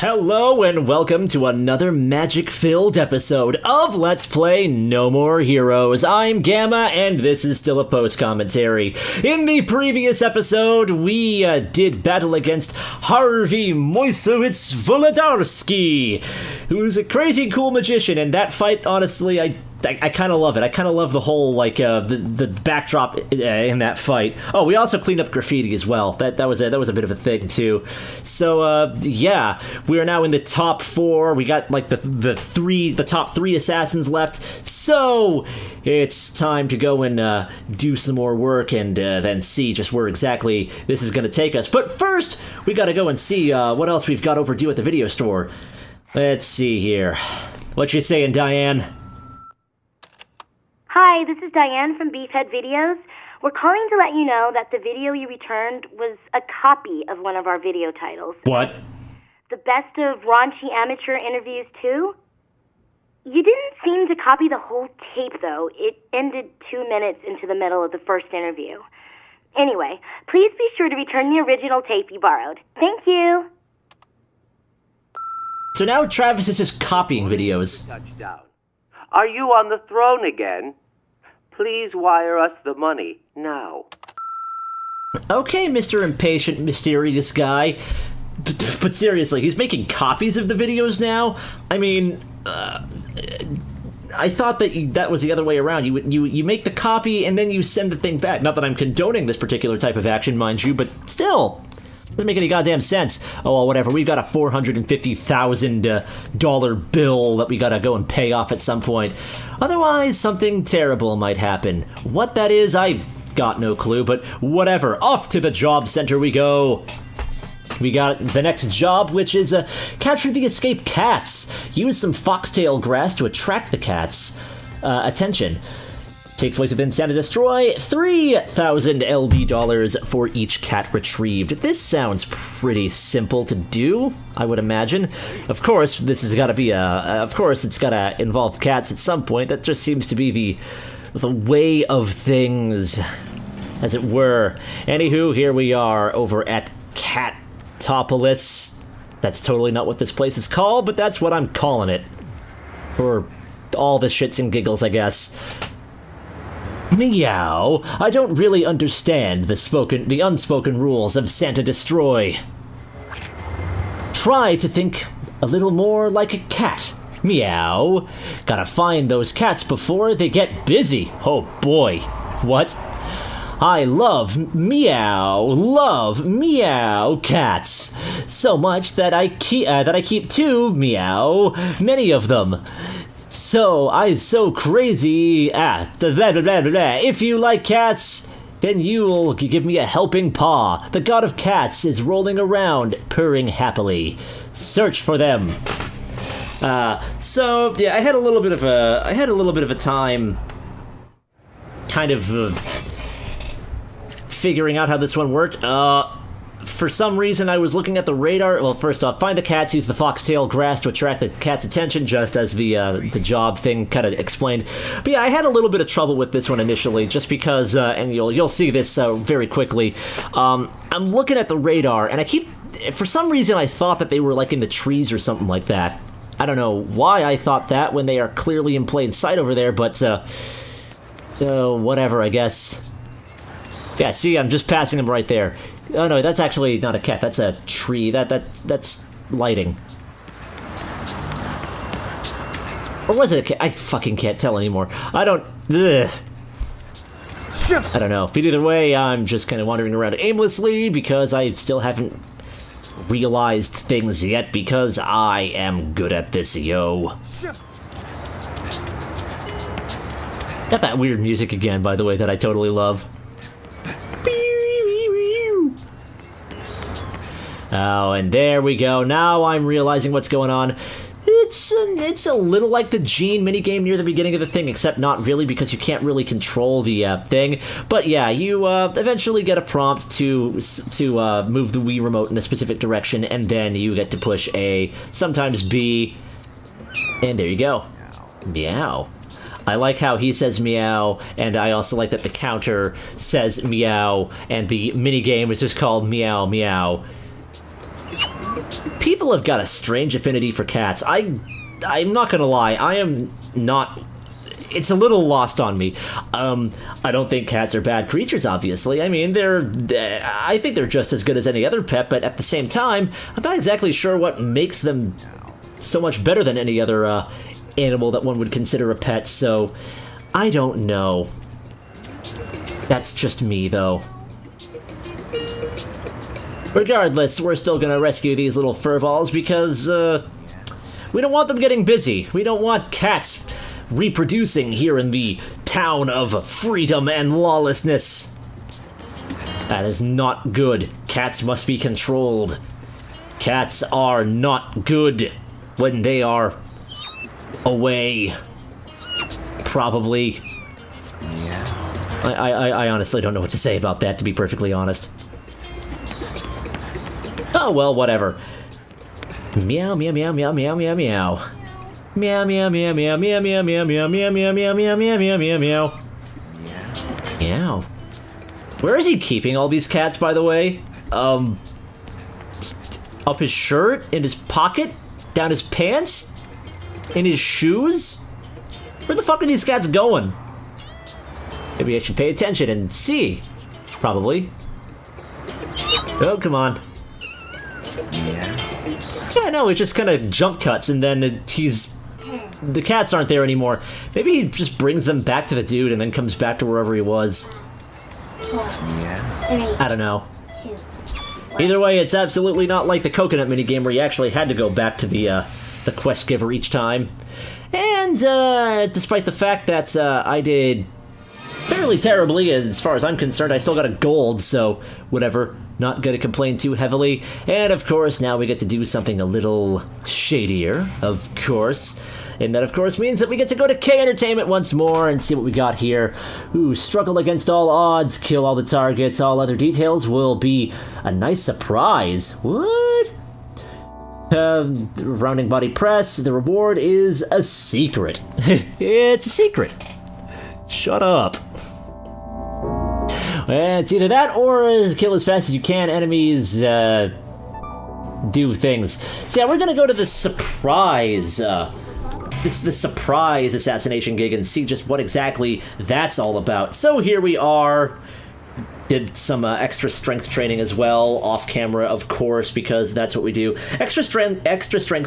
Hello and welcome to another magic-filled episode of Let's Play No More Heroes. I'm Gamma, and this is still a post-commentary. In the previous episode, we did battle against Harvey Moisowitz Volodarski, who's a crazy cool magician, and that fight, honestly, I kind of love it. I kind of love the whole, the backdrop in that fight. Oh, we also cleaned up graffiti as well. That was a bit of a thing, too. So, yeah, we are now in the top 4. We got, the top 3 assassins left. So, it's time to go and do some more work and then see just where exactly this is going to take us. But first, we got to go and see what else we've got overdue at the video store. Let's see here. What you saying, Diane? Hi, this is Diane from Beefhead Videos. We're calling to let you know that the video you returned was a copy of one of our video titles. What? The Best of Raunchy Amateur Interviews 2? You didn't seem to copy the whole tape, though. It ended 2 minutes into the middle of the first interview. Anyway, please be sure to return the original tape you borrowed. Thank you! So now Travis is just copying videos. Touchdown. Are you on the throne again? Please wire us the money, now. Okay, Mr. Impatient, Mysterious Guy. But seriously, he's making copies of the videos now? I mean, I thought that was the other way around. You make the copy and then you send the thing back. Not that I'm condoning this particular type of action, mind you, but still. Doesn't make any goddamn sense. Oh, well, whatever. We've got a $450,000 bill that we gotta go and pay off at some point. Otherwise, something terrible might happen. What that is, I got no clue, but whatever. Off to the job center we go. We got the next job, which is capture the escaped cats. Use some foxtail grass to attract the cats' attention. Takes place within Santa Destroy, 3,000 LD dollars for each cat retrieved. This sounds pretty simple to do, I would imagine. Of course, this has got to be of course, it's got to involve cats at some point. That just seems to be the way of things, as it were. Anywho, here we are over at Catopolis. That's totally not what this place is called, but that's what I'm calling it. For all the shits and giggles, I guess. Meow. I don't really understand the unspoken rules of Santa Destroy. Try to think a little more like a cat. Meow. Gotta find those cats before they get busy. Oh boy. What? I love meow cats so much that I keep 2 meow, many of them. So, I'm so crazy. Blah, blah, blah, blah, blah. If you like cats, then you'll give me a helping paw. The god of cats is rolling around, purring happily. Search for them. So, yeah, I had a little bit of a time kind of figuring out how this one worked. For some reason, I was looking at the radar. Well, first off, find the cats, use the foxtail grass to attract the cat's attention, just as the job thing kind of explained. But yeah, I had a little bit of trouble with this one initially, just because, and you'll see this very quickly. I'm looking at the radar, and for some reason, I thought that they were like in the trees or something like that. I don't know why I thought that when they are clearly in plain sight over there, but whatever, I guess. Yeah, see, I'm just passing them right there. Oh no, that's actually not a cat. That's a tree. That's lighting. Or was it a cat? I fucking can't tell anymore. I don't know. But either way, I'm just kind of wandering around aimlessly because I still haven't realized things yet because I am good at this, yo. Got that weird music again, by the way, that I totally love. Oh, and there we go. Now I'm realizing what's going on. It's a little like the Gene minigame near the beginning of the thing, except not really because you can't really control the thing. But yeah, you eventually get a prompt to move the Wii remote in a specific direction, and then you get to push A, sometimes B, and there you go. Meow. I like how he says meow, and I also like that the counter says meow, and the minigame is just called meow meow. People have got a strange affinity for cats. I'm not gonna lie, I am not... It's a little lost on me. I don't think cats are bad creatures, obviously. I mean, I think they're just as good as any other pet, but at the same time, I'm not exactly sure what makes them so much better than any other animal that one would consider a pet, so I don't know. That's just me, though. Regardless, we're still gonna rescue these little furballs because, we don't want them getting busy. We don't want cats reproducing here in the town of freedom and lawlessness. That is not good. Cats must be controlled. Cats are not good when they are away. Probably. Yeah. I honestly don't know what to say about that, to be perfectly honest. Oh, well, whatever. Meow, meow, meow, meow, meow, meow, meow. Meow, meow, meow, meow, meow, meow, meow, meow, meow, meow, meow, meow, meow, meow, meow, meow. Meow. Where is he keeping all these cats, by the way? Up his shirt? In his pocket? Down his pants? In his shoes? Where the fuck are these cats going? Maybe I should pay attention and see. Probably. Oh, come on. Yeah, no, it just kind of jump cuts and then the cats aren't there anymore. Maybe he just brings them back to the dude and then comes back to wherever he was. I don't know. Either way, it's absolutely not like the coconut minigame where you actually had to go back to the quest giver each time. And despite the fact that I did fairly terribly, as far as I'm concerned, I still got a gold, so whatever. Not gonna complain too heavily. And of course, now we get to do something a little shadier, of course. And that, of course, means that we get to go to K Entertainment once more and see what we got here. Ooh, struggle against all odds, kill all the targets, all other details will be a nice surprise. What? Rounding body press, the reward is a secret. It's a secret. Shut up. It's either that or kill as fast as you can. Enemies do things. So yeah, we're gonna go to the surprise, this surprise assassination gig and see just what exactly that's all about. So here we are. Did some extra strength training as well, off camera, of course, because that's what we do. Extra strength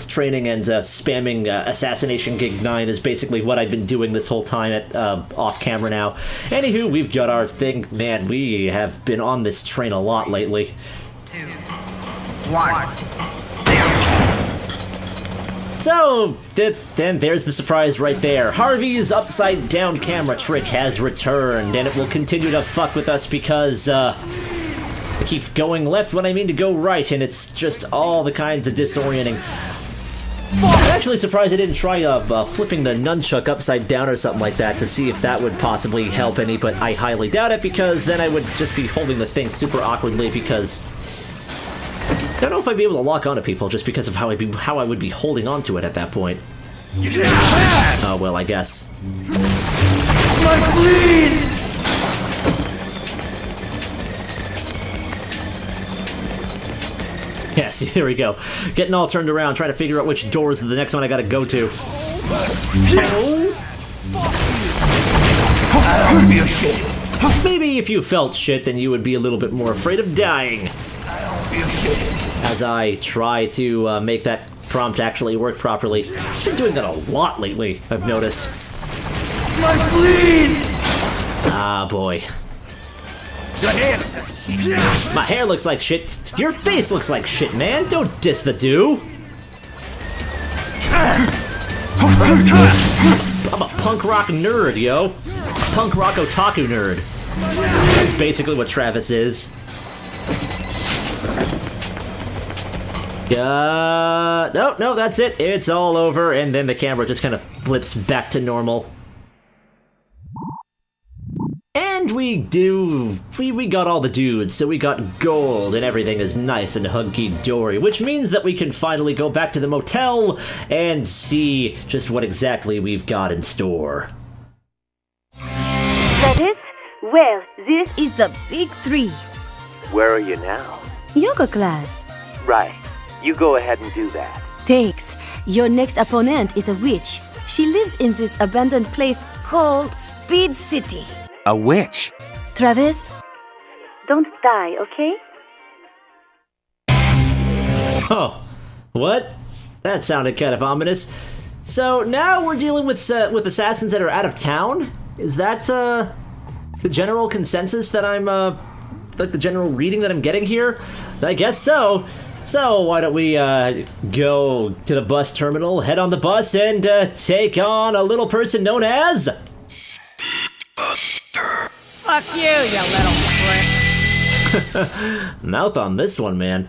training and spamming Assassination Gig 9 is basically what I've been doing this whole time at off camera now. Anywho, we've got our thing. Man, we have been on this train a lot lately. 2, 1. So, then there's the surprise right there. Harvey's upside-down camera trick has returned, and it will continue to fuck with us because, I keep going left when I mean to go right, and it's just all the kinds of disorienting. I'm actually surprised I didn't try flipping the nunchuck upside down or something like that to see if that would possibly help any, but I highly doubt it because then I would just be holding the thing super awkwardly because... I don't know if I'd be able to lock onto people just because of how I would be holding onto it at that point. Oh, well, I guess. My bleed! Yes, here we go. Getting all turned around, trying to figure out which door is the next one I gotta go to. I don't feel shit. Maybe if you felt shit, then you would be a little bit more afraid of dying. I don't feel shit. As I try to make that prompt actually work properly. I've been doing that a lot lately, I've noticed. My bleed! Ah, boy. Your hands! My hair looks like shit. Your face looks like shit, man. Don't diss the do. I'm a punk rock nerd, yo. Punk rock otaku nerd. That's basically what Travis is. No, that's it. It's all over, and then the camera just kind of flips back to normal. And we got all the dudes, so we got gold, and everything is nice and hunky-dory, which means that we can finally go back to the motel and see just what exactly we've got in store. That is? Well, this is the big 3. Where are you now? Yoga class. Right. You go ahead and do that. Thanks. Your next opponent is a witch. She lives in this abandoned place called Speed City. A witch? Travis? Don't die, okay? Oh, what? That sounded kind of ominous. So now we're dealing with assassins that are out of town? Is that the general consensus that I'm like the general reading that I'm getting here? I guess so. So why don't we go to the bus terminal, head on the bus, and take on a little person known as Buster. Fuck you, you little prick. Mouth on this one, man.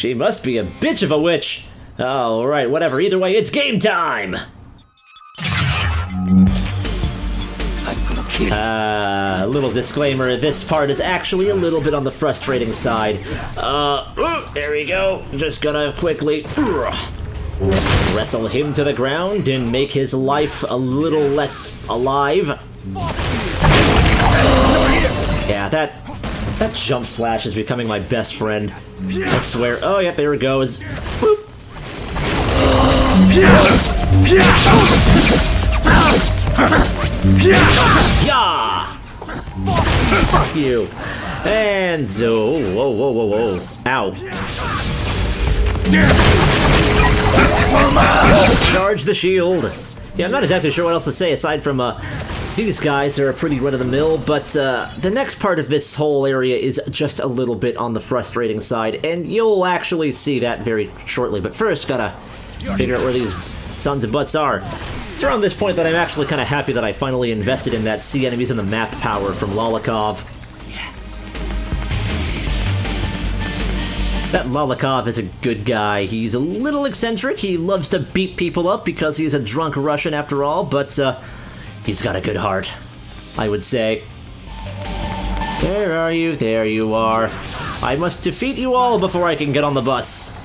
She must be a bitch of a witch. Alright, whatever. Either way, it's game time! I'm gonna kill you. Little disclaimer, this part is actually a little bit on the frustrating side. There we go. Just gonna quickly wrestle him to the ground and make his life a little less alive. Yeah, that jump slash is becoming my best friend. I swear. Oh, yeah, there it goes. Boop. Yeah! Fuck you. And whoa. Ow. Charge the shield. Yeah, I'm not exactly sure what else to say aside from these guys are pretty run-of-the-mill, but the next part of this whole area is just a little bit on the frustrating side, and you'll actually see that very shortly. But first, gotta figure out where these sons of butts are. It's around this point that I'm actually kind of happy that I finally invested in that see enemies in the map power from Lolikov. Yes. That Lolikov is a good guy. He's a little eccentric. He loves to beat people up because he's a drunk Russian after all, but he's got a good heart, I would say. Where are you? There you are. I must defeat you all before I can get on the bus.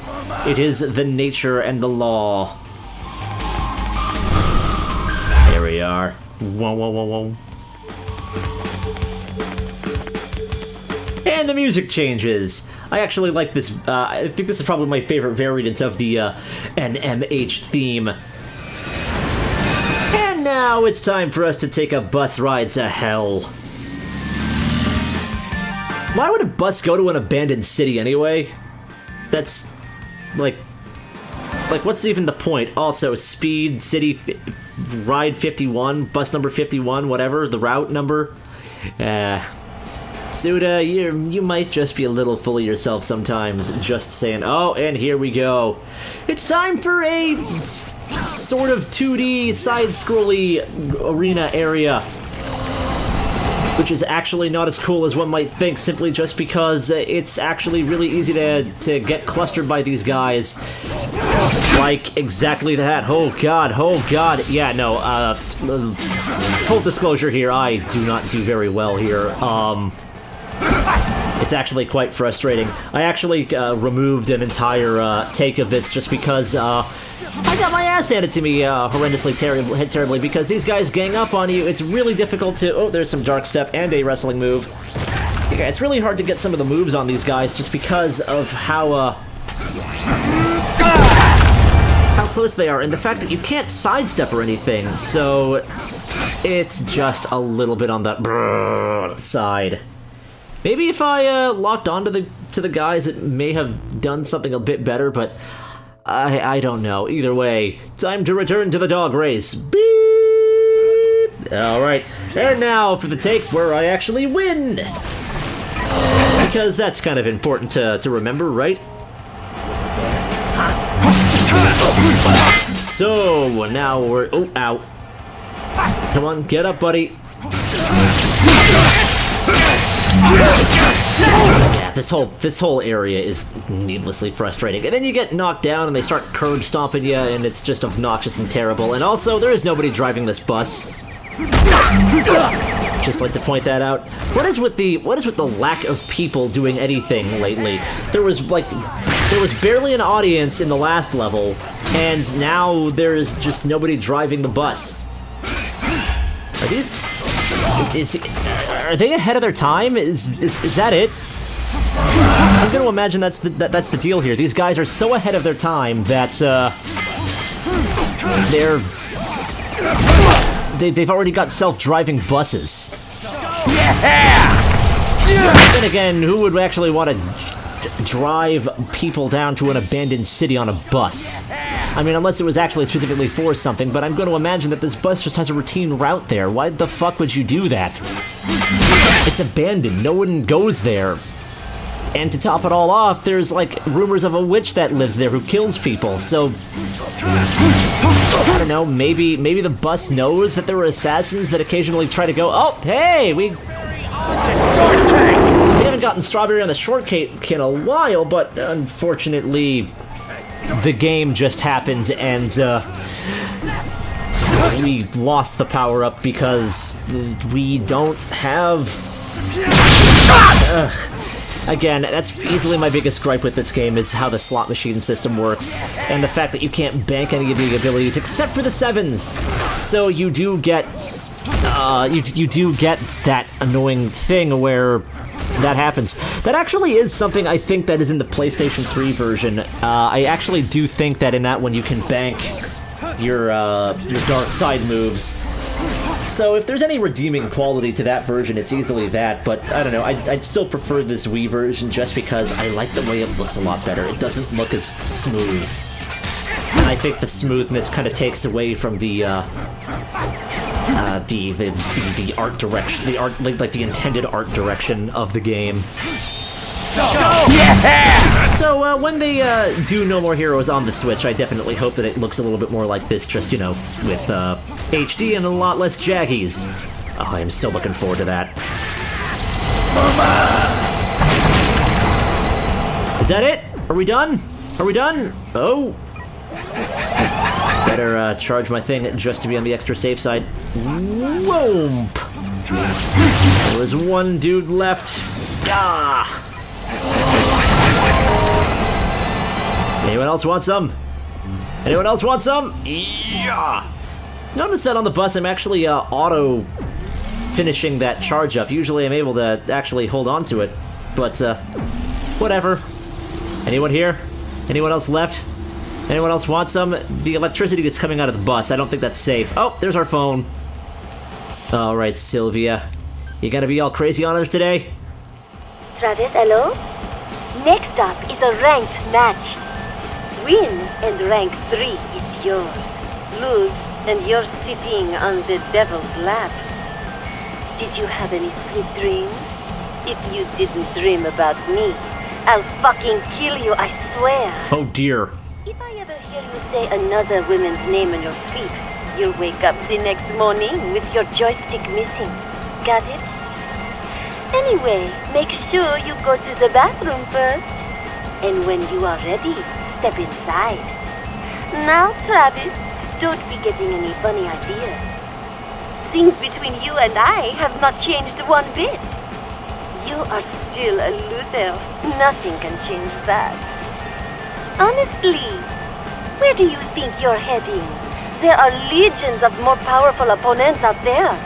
It is the nature and the law. There we are. Whoa. And the music changes. I actually like this. I think this is probably my favorite variant of the NMH theme. And now it's time for us to take a bus ride to hell. Why would a bus go to an abandoned city anyway? That's like what's even the point? Also, Speed City Ride 51, bus number 51, whatever, the route number. Suda, you might just be a little full of yourself sometimes, just saying, oh, and here we go. It's time for a sort of 2D side-scrolly arena area, which is actually not as cool as one might think, simply just because it's actually really easy to get clustered by these guys. Like, exactly that. Oh god. Yeah, no, full disclosure here, I do not do very well here. It's actually quite frustrating. I actually removed an entire take of this just because I got my ass handed to me horrendously terribly because these guys gang up on you. It's really difficult to... Oh, there's some dark step and a wrestling move. Yeah, it's really hard to get some of the moves on these guys just because of how close they are and the fact that you can't sidestep or anything, so it's just a little bit on that side. Maybe if I locked onto the guys, it may have done something a bit better, but I don't know. Either way, time to return to the dog race. Beep! Alright, and now for the take where I actually win! Because that's kind of important to remember, right? So, now we're... Oh, ow. Come on, get up, buddy. Yeah, this whole area is needlessly frustrating. And then you get knocked down and they start curb stomping you and it's just obnoxious and terrible. And also, there is nobody driving this bus. Just like to point that out. What is with the lack of people doing anything lately? There was barely an audience in the last level, and now there's just nobody driving the bus. Are they ahead of their time? Is that it? I'm going to imagine that's the deal here. These guys are so ahead of their time that they've already got self-driving buses. Then again, who would actually want to drive people down to an abandoned city on a bus? I mean, unless it was actually specifically for something, but I'm going to imagine that this bus just has a routine route there. Why the fuck would you do that? It's abandoned. No one goes there. And to top it all off, there's, like, rumors of a witch that lives there who kills people, so... I don't know, maybe the bus knows that there were assassins that occasionally try to go, oh, hey, we haven't gotten strawberry on the shortcake in a while, but unfortunately, the game just happened, and, we lost the power-up because we don't have... Again, that's easily my biggest gripe with this game, is how the slot machine system works, and the fact that you can't bank any of the abilities except for the 7s. So you do get, you do get that annoying thing where that happens. That actually is something I think that is in the PlayStation 3 version. I actually do think that in that one you can bank your dark side moves. So if there's any redeeming quality to that version, it's easily that, but I don't know, I'd still prefer this Wii version just because I like the way it looks a lot better. It doesn't look as smooth. And I think the smoothness kind of takes away from the art direction, like the intended art direction of the game. So when they do No More Heroes on the Switch, I definitely hope that it looks a little bit more like this, just, you know, with HD and a lot less jaggies. Oh, I'm still looking forward to that. Is that it? Are we done? Are we done? Oh. Better charge my thing just to be on the extra safe side. Whoomp! There was one dude left. Ah! Anyone else want some? Anyone else want some? Yeah! Notice that on the bus I'm actually auto finishing that charge up. Usually I'm able to actually hold on to it, but whatever. Anyone here? Anyone else left? Anyone else want some? The electricity that's coming out of the bus, I don't think that's safe. Oh, there's our phone. Alright, Sylvia. You gonna be all crazy on us today? Travis, hello? Next up is a ranked match. Win and rank 3 is yours. Lose and you're sitting on the devil's lap. Did you have any sweet dreams? If you didn't dream about me, I'll fucking kill you, I swear. Oh dear. If I ever hear you say another woman's name in your sleep, you'll wake up the next morning with your joystick missing. Got it? Anyway, make sure you go to the bathroom first. And when you are ready, step inside. Now, Travis, don't be getting any funny ideas. Things between you and I have not changed one bit. You are still a loser. Nothing can change that. Honestly, where do you think you're heading? There are legions of more powerful opponents out there.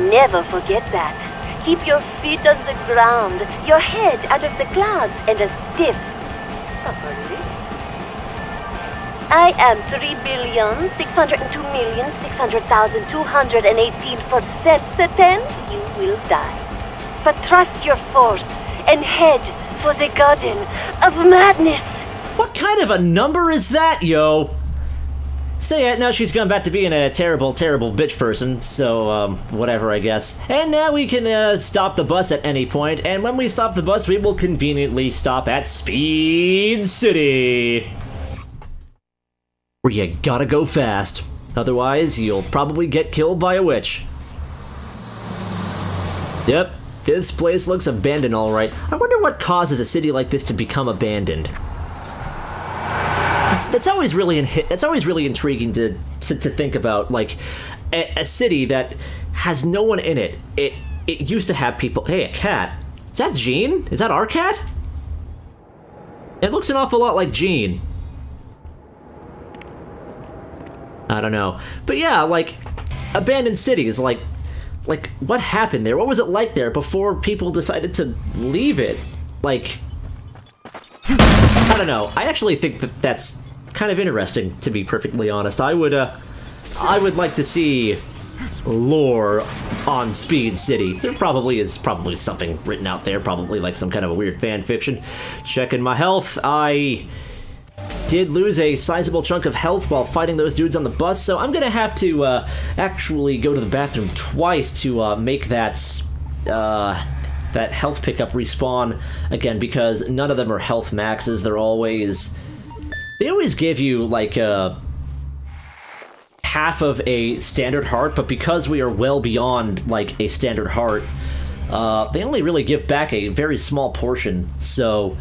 Never forget that. Keep your feet on the ground, your head out of the clouds, and a stiff upper lip. I am 3,602,600,218% certain you will die. But trust your force and head for the Garden of Madness. What kind of a number is that, yo? So yeah, now she's gone back to being a terrible, terrible bitch person, so, whatever, I guess. And now we can, stop the bus at any point, and when we stop the bus, we will conveniently stop at Speed City. Where you gotta go fast. Otherwise, you'll probably get killed by a witch. Yep, this place looks abandoned alright. I wonder what causes a city like this to become abandoned. That's always really intriguing to think about, like, a city that has no one in it. It used to have people. Hey, a cat. Is that Jean? Is that our cat? It looks an awful lot like Jean. I don't know. But yeah, like, abandoned cities, like what happened there? What was it like there before people decided to leave it? Like, don't know. I actually think that that's kind of interesting, to be perfectly honest. I would like to see lore on Speed City. There probably is something written out there, probably like some kind of a weird fan fiction. Checking my health, I did lose a sizable chunk of health while fighting those dudes on the bus, so I'm gonna have to actually go to the bathroom twice to make that health pickup respawn again, because none of them are health maxes. They always give you like half of a standard heart, but because we are well beyond like a standard heart, they only really give back a very small portion, so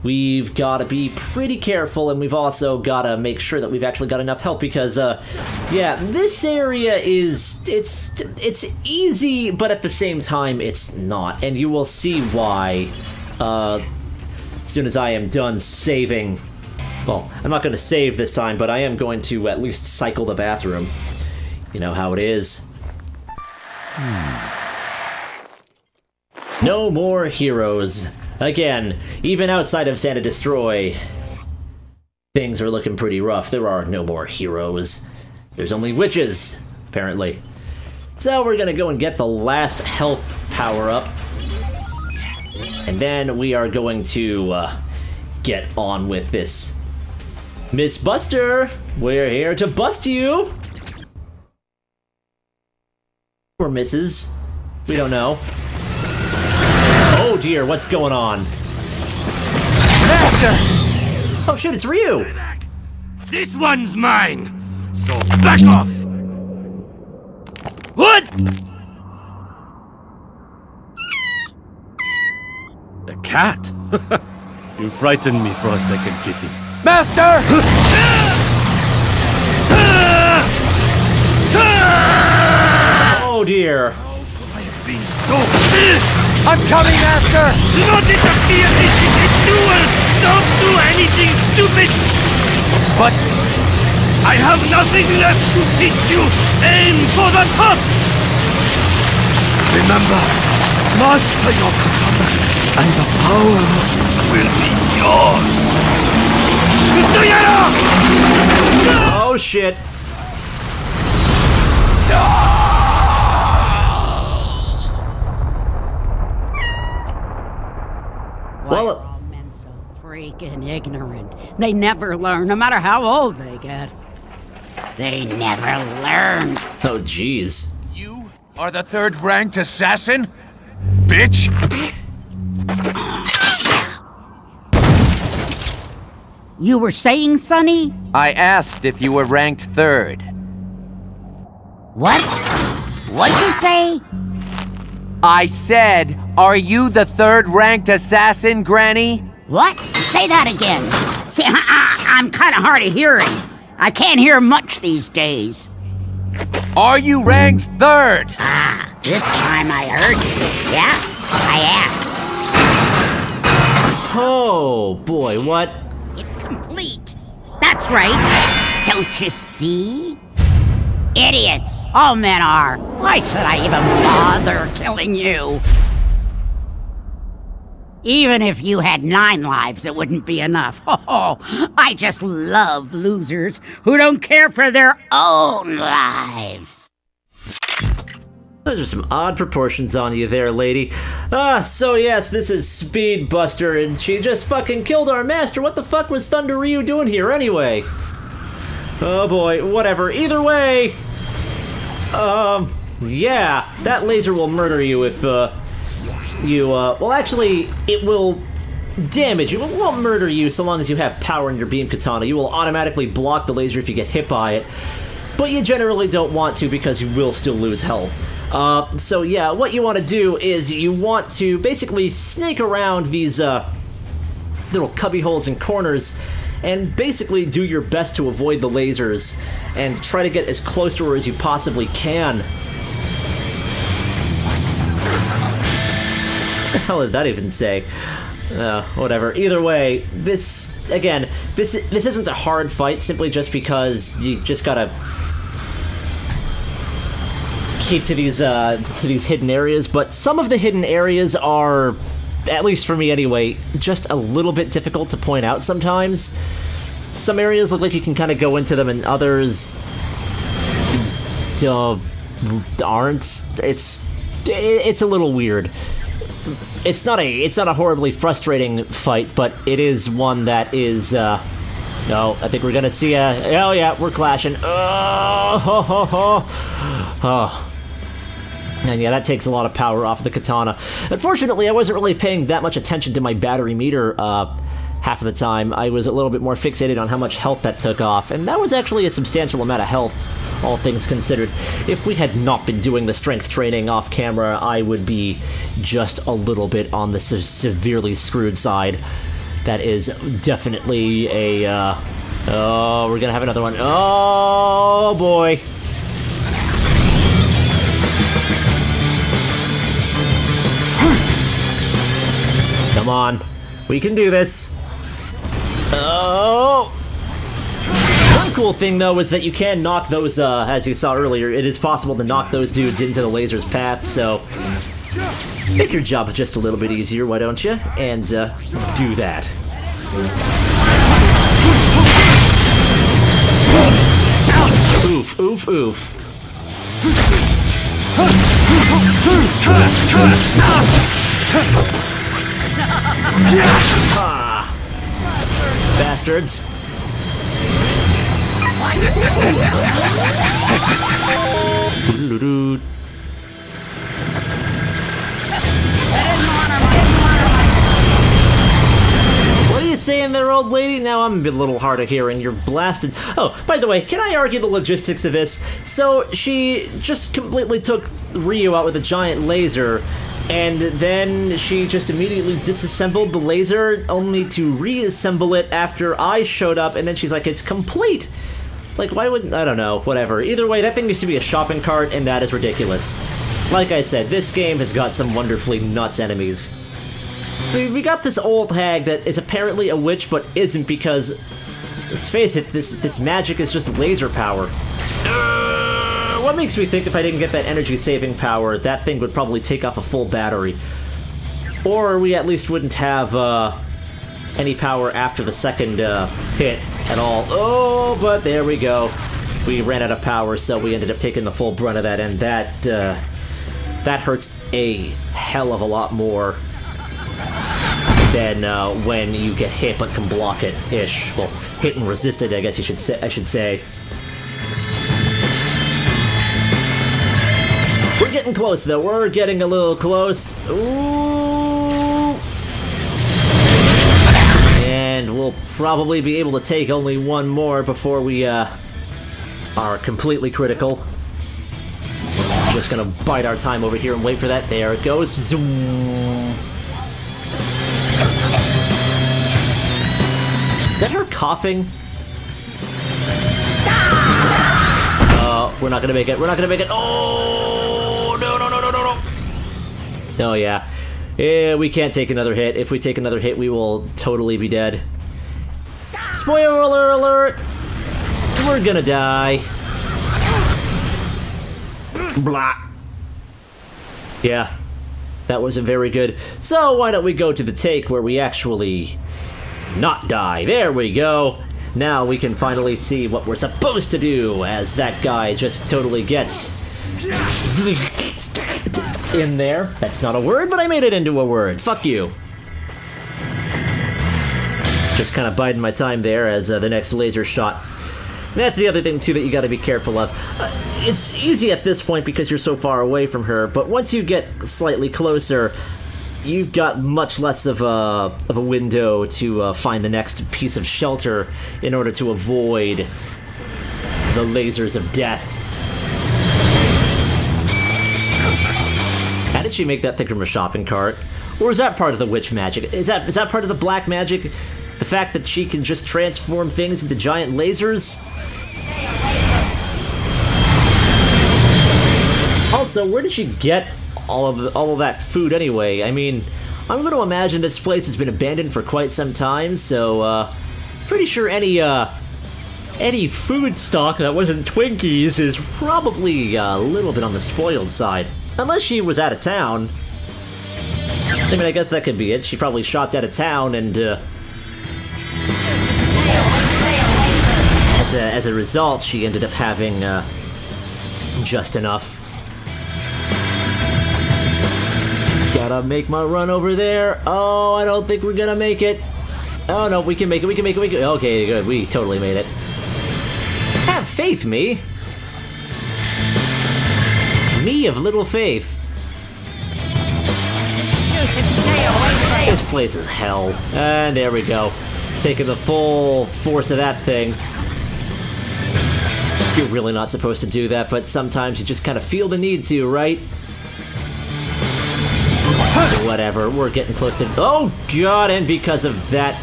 we've got to be pretty careful, and we've also got to make sure that we've actually got enough health, because yeah, this area it's easy, but at the same time it's not, and you will see why as soon as I am done saving. Well, I'm not going to save this time, but I am going to at least cycle the bathroom. You know how it is. No more heroes. Again, even outside of Santa Destroy, things are looking pretty rough. There are no more heroes. There's only witches, apparently. So we're going to go and get the last health power-up. And then we are going to get on with this. Miss Buster, we're here to bust you! Or Mrs. We don't know. Oh dear, what's going on? Master! Oh shit, it's Ryu! This one's mine! So back off! What? A cat? You frightened me for a second, kitty. Master! Oh dear. I have been so... I'm coming, Master! Do not interfere! This is a duel! Don't do anything stupid! But... I have nothing left to teach you! Aim for the top! Remember, master your katana, and the power will be yours! Oh shit. Why are all men so freaking ignorant? They never learn, no matter how old they get. They never learn. Oh jeez. You are the third-ranked assassin? Bitch! You were saying, Sonny? I asked if you were ranked third. What? What'd you say? I said, are you the third-ranked assassin, Granny? What? Say that again. See, I'm kind of hard of hearing. I can't hear much these days. Are you ranked third? This time I heard you. Yeah, I am. Oh boy, what? It's complete. That's right. Don't you see? Idiots. All men are. Why should I even bother killing you? Even if you had 9 lives, it wouldn't be enough. Oh, I just love losers who don't care for their own lives. Those are some odd proportions on you there, lady. So yes, this is Speed Buster, and she just fucking killed our master. What the fuck was Thunder Ryu doing here anyway? Oh boy, whatever. Either way, yeah, that laser will murder you if, well actually, it will damage you. It won't murder you so long as you have power in your beam katana. You will automatically block the laser if you get hit by it, but you generally don't want to because you will still lose health. So yeah, what you want to do is you want to basically snake around these, little cubby holes and corners and basically do your best to avoid the lasers and try to get as close to her as you possibly can. What the hell did that even say? Whatever. Either way, this isn't a hard fight simply just because you just gotta keep to these hidden areas, but some of the hidden areas are at least for me anyway, just a little bit difficult to point out sometimes. Some areas look like you can kind of go into them, and others aren't. It's a little weird. It's not a horribly frustrating fight, but it is one that is. No, I think we're gonna see a. Oh yeah, we're clashing. Oh. And yeah, that takes a lot of power off the katana. Unfortunately, I wasn't really paying that much attention to my battery meter half of the time. I was a little bit more fixated on how much health that took off, and that was actually a substantial amount of health, all things considered. If we had not been doing the strength training off camera, I would be just a little bit on the severely screwed side. That is definitely a, oh, we're gonna have another one. Oh, boy. Come on. We can do this. Oh! One cool thing, though, is that you can knock those, as you saw earlier, it is possible to knock those dudes into the laser's path, so make your job just a little bit easier, why don't you? And, do that. Oof, oof, oof. Ah. Bastards. What are you saying there, old lady? Now I'm a little hard of hearing. You're blasted. Oh, by the way, can I argue the logistics of this? So, she just completely took Ryu out with a giant laser, and then she just immediately disassembled the laser, only to reassemble it after I showed up, and then she's like, it's complete! Like, why wouldn't... I don't know, whatever. Either way, that thing used to be a shopping cart, and that is ridiculous. Like I said, this game has got some wonderfully nuts enemies. We got this old hag that is apparently a witch, but isn't, because, let's face it, this magic is just laser power. What makes me think if I didn't get that energy-saving power, that thing would probably take off a full battery. Or we at least wouldn't have any power after the second hit at all. Oh, but there we go. We ran out of power, so we ended up taking the full brunt of that, and that hurts a hell of a lot more than when you get hit but can block it-ish. Well, hit and resist it, I guess I should say. We're getting close, though. We're getting a little close. Ooh. And we'll probably be able to take only one more before we are completely critical. Just gonna bide our time over here and wait for that. There it goes. Zoom. Is that her coughing? We're not gonna make it. We're not gonna make it. Oh, no. Oh, yeah. Yeah, we can't take another hit. If we take another hit, we will totally be dead. Spoiler alert! We're gonna die. Blah. Yeah, that wasn't very good. So why don't we go to the take where we actually not die? There we go. Now we can finally see what we're supposed to do, as that guy just totally gets in there. That's not a word, but I made it into a word. Fuck you. Just kind of biding my time there as the next laser shot. That's the other thing, too, that you gotta be careful of. It's easy at this point because you're so far away from her, but once you get slightly closer, you've got much less of a window to find the next piece of shelter in order to avoid the lasers of death. How did she make that thing from a shopping cart? Or is that part of the witch magic? Is that part of the black magic? The fact that she can just transform things into giant lasers? Also, where did she get all of that food anyway? I mean, I'm going to imagine this place has been abandoned for quite some time, so pretty sure any food stock that wasn't Twinkies is probably a little bit on the spoiled side. Unless she was out of town. I mean, I guess that could be it. She probably shot out of town, and as a result, she ended up having just enough. Gotta make my run over there. Oh, I don't think we're gonna make it. Oh no, we can make it. Okay, good. We totally made it. Have faith, me. Me of little faith. This place is hell. And there we go. Taking the full force of that thing. You're really not supposed to do that, but sometimes you just kind of feel the need to, right? Whatever, we're getting close to... Oh, God, and because of that...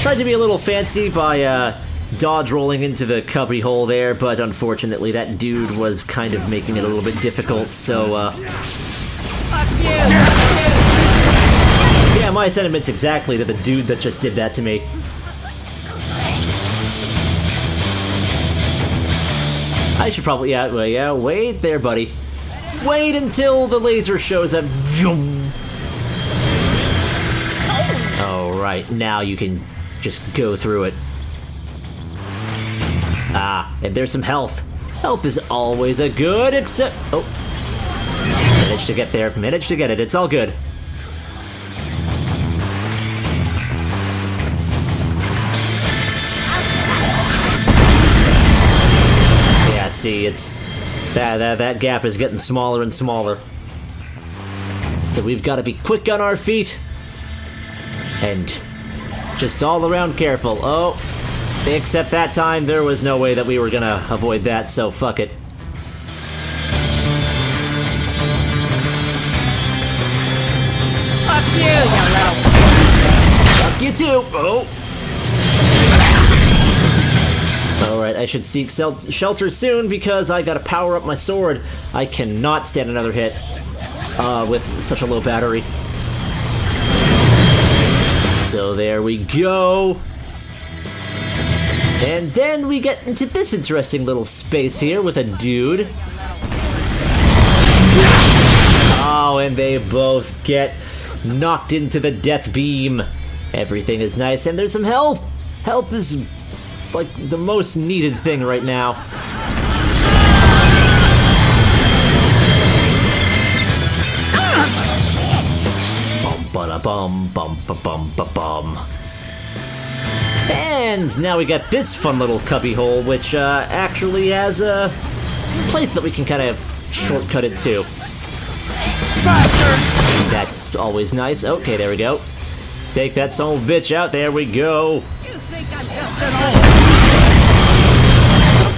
Tried to be a little fancy by, dodge rolling into the cubby hole there, but unfortunately that dude was kind of making it a little bit difficult, so, yeah, my sentiments exactly to the dude that just did that to me. I should probably... Yeah, wait there, buddy. Wait until the laser shows up. Vroom. Alright, now you can just go through it. Ah, and there's some health. Health is always a good, except... Oh. Managed to get there. Managed to get it. It's all good. Yeah, see, it's... That gap is getting smaller and smaller. So we've got to be quick on our feet. And just all around careful. Oh, except that time there was no way that we were gonna avoid that, so fuck it. Fuck you, you little... Fuck you too! Oh! Alright, I should seek shelter soon because I gotta power up my sword. I cannot stand another hit with such a low battery. So there we go. And then we get into this interesting little space here with a dude. Oh, and they both get knocked into the death beam. Everything is nice, and there's some health. Health is like the most needed thing right now. Bum bum bum bum bum bum. And now we got this fun little cubby hole, which actually has a place that we can kind of shortcut it to. That's always nice. Okay, there we go. Take that son of a bitch out. There we go.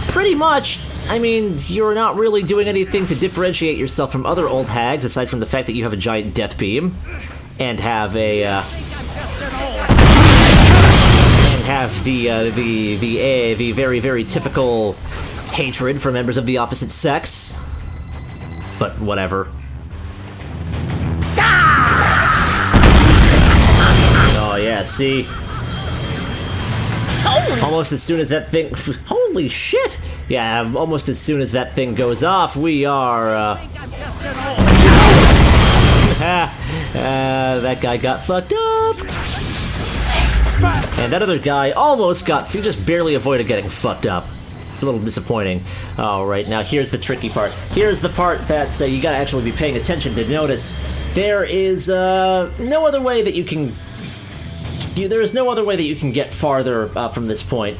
Pretty much. I mean, you're not really doing anything to differentiate yourself from other old hags, aside from the fact that you have a giant death beam. And have a, the very, very typical hatred for members of the opposite sex. But whatever. Oh yeah, see? Almost as soon as that thing... Holy shit! Yeah, almost as soon as that thing goes off, we are, that guy got fucked up. And that other guy almost got... He just barely avoided getting fucked up. It's a little disappointing. Alright, now here's the tricky part. Here's the part that you gotta actually be paying attention to notice. There is, no other way that you can... There is no other way that you can get farther from this point.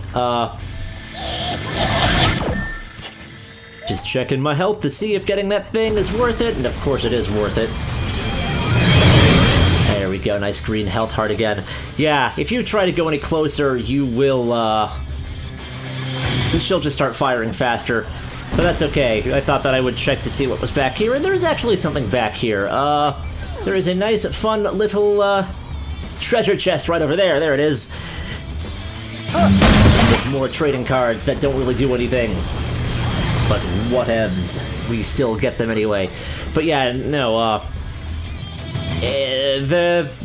Just checking my health to see if getting that thing is worth it, and of course it is worth it. There we go, nice green health heart again. Yeah, if you try to go any closer, you will, she'll just start firing faster. But that's okay, I thought that I would check to see what was back here, and there is actually something back here. There is a nice, fun little, treasure chest right over there. There it is. With more trading cards that don't really do anything. But whatevs. We still get them anyway. But yeah, no,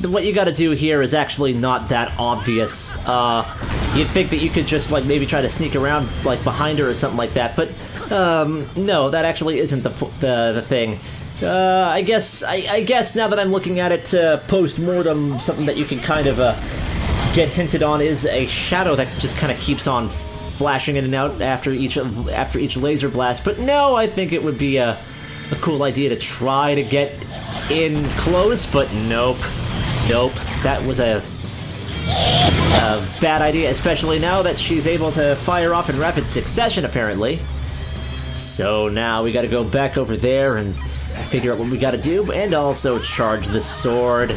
what you gotta do here is actually not that obvious. You'd think that you could just, like, maybe try to sneak around, like, behind her or something like that, but, no, that actually isn't the thing. I guess now that I'm looking at it post-mortem, something that you can kind of get hinted on is a shadow that just kind of keeps on flashing in and out after each laser blast. But no, I think it would be a cool idea to try to get in close, but nope. That was a bad idea, especially now that she's able to fire off in rapid succession, apparently. So now we gotta go back over there and figure out what we gotta do, and also charge the sword.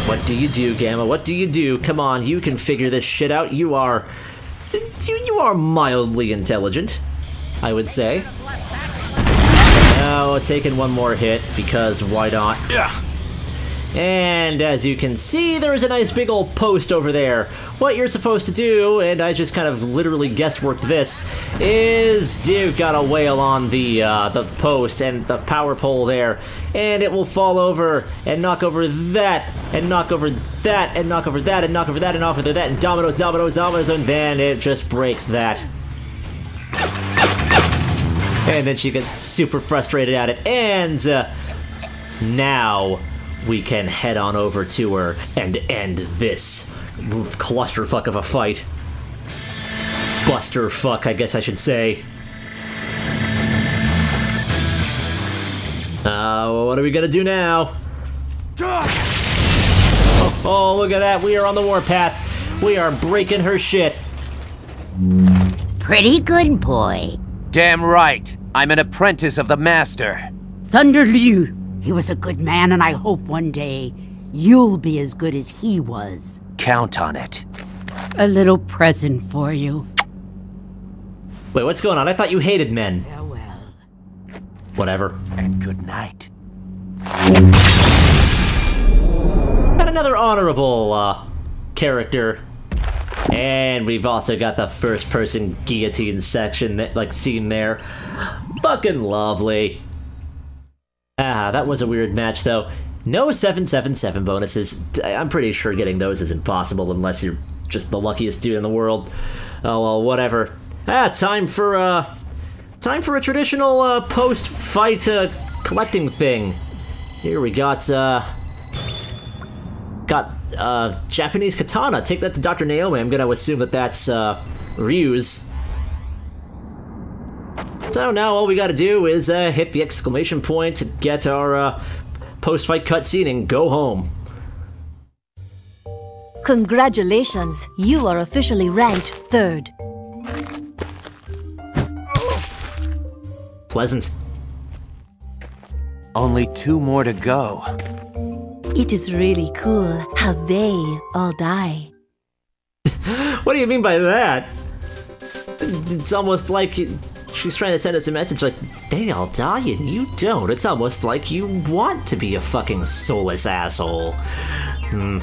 What do you do, Gamma? What do you do? Come on, you can figure this shit out. You are mildly intelligent, I would say. Now, taking one more hit, because why not? Yeah. And as you can see, there is a nice big old post over there. What you're supposed to do, and I just kind of literally guessworked this, is you gotta wail on the post and the power pole there, and it will fall over and knock over that, and knock over that, and knock over that, and knock over that, and knock over that, and dominoes, and then it just breaks that. And then she gets super frustrated at it, and now we can head on over to her and end this clusterfuck of a fight. Busterfuck, I guess I should say. What are we gonna do now? Oh, look at that. We are on the warpath. We are breaking her shit. Pretty good, boy. Damn right. I'm an apprentice of the master. Thunder Liu. He was a good man, and I hope one day you'll be as good as he was. Count on it. A little present for you. Wait, what's going on? I thought you hated men. Farewell. Whatever. And good night. Got another honorable character. And we've also got the first-person guillotine section, scene there. Fucking lovely. That was a weird match, though. No 777 bonuses. I'm pretty sure getting those is impossible unless you're just the luckiest dude in the world. Oh, well, whatever. Time for a traditional post-fight collecting thing. Here we got Japanese katana. Take that to Dr. Naomi. I'm gonna assume that that's Ryu's. So now all we gotta do is hit the exclamation point, get our post-fight cutscene, and go home. Congratulations, you are officially ranked 3rd. Pleasant. Only 2 more to go. It is really cool how they all die. What do you mean by that? It's almost like she's trying to send us a message like, they all die and you don't. It's almost like you want to be a fucking soulless asshole. Who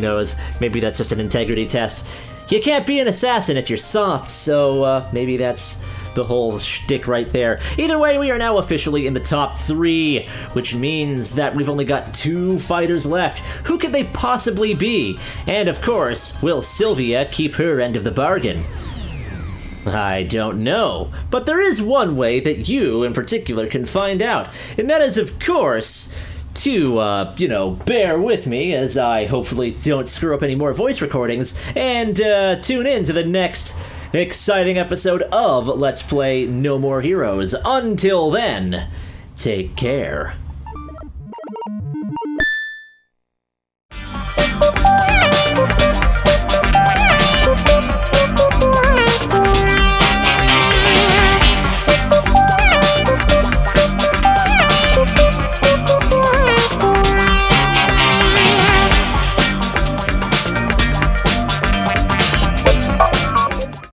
knows? Maybe that's just an integrity test. You can't be an assassin if you're soft, so maybe that's the whole shtick right there. Either way, we are now officially in the top 3, which means that we've only got 2 fighters left. Who could they possibly be? And of course, will Sylvia keep her end of the bargain? I don't know, but there is one way that you, in particular, can find out, and that is, of course, to, bear with me as I hopefully don't screw up any more voice recordings, and tune in to the next exciting episode of Let's Play No More Heroes. Until then, take care.